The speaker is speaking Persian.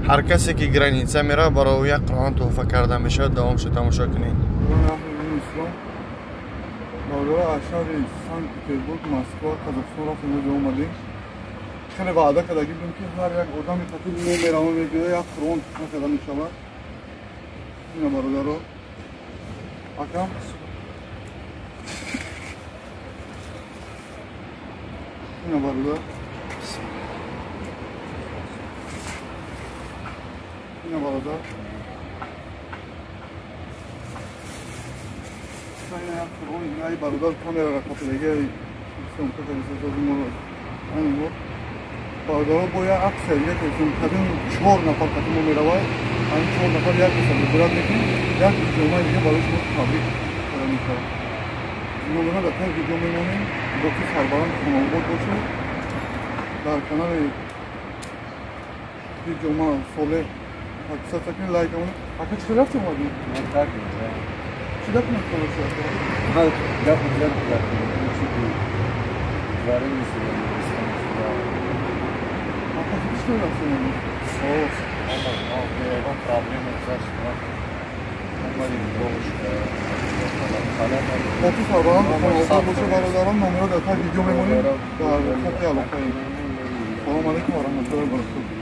هر کسی که گرانیتسا میره برای او یک قرآن تحفه کرده میشه. دوام شو تماشا کنین. مولای اشهر سنت پترزبورگ مسکو قزاقستان رفتیم اونجا اومدیم. خیلی وعده کرده بودیم که هر یک آدمی که تو میرامون میگیره یک قرآن نکرده میشود. اینا برادر رو اکرم اینا برادر اینا برادر ای برادر کامera را کاتلگه سوم که سازی ما همین بود برادر با یک اکثریت سوم کدوم 4 نفر کدوم میروای این 4 نفر یک حساب برات میکنیم یک جمعه دیگه بالاش بود تبریک کنم میکنم نمونه در تن ویدیو میمونیم با که سربران خانواده باشه در کانال جمعه ساله اکثر تکنی لایک همونه اکا چه رفت اومدی؟ من ترک چه دفت نکنه شد؟ من دفت زیاد بودم چی بود جواره نیستی اکا چه رفت اومدی؟ سوز اما پرابلم ازش اومدیم روش با که سربران خانواده باشه برادران نمونه در تن ویدیو میمونیم در خط علاقه سلام علیکم و رحمت الله و برکاته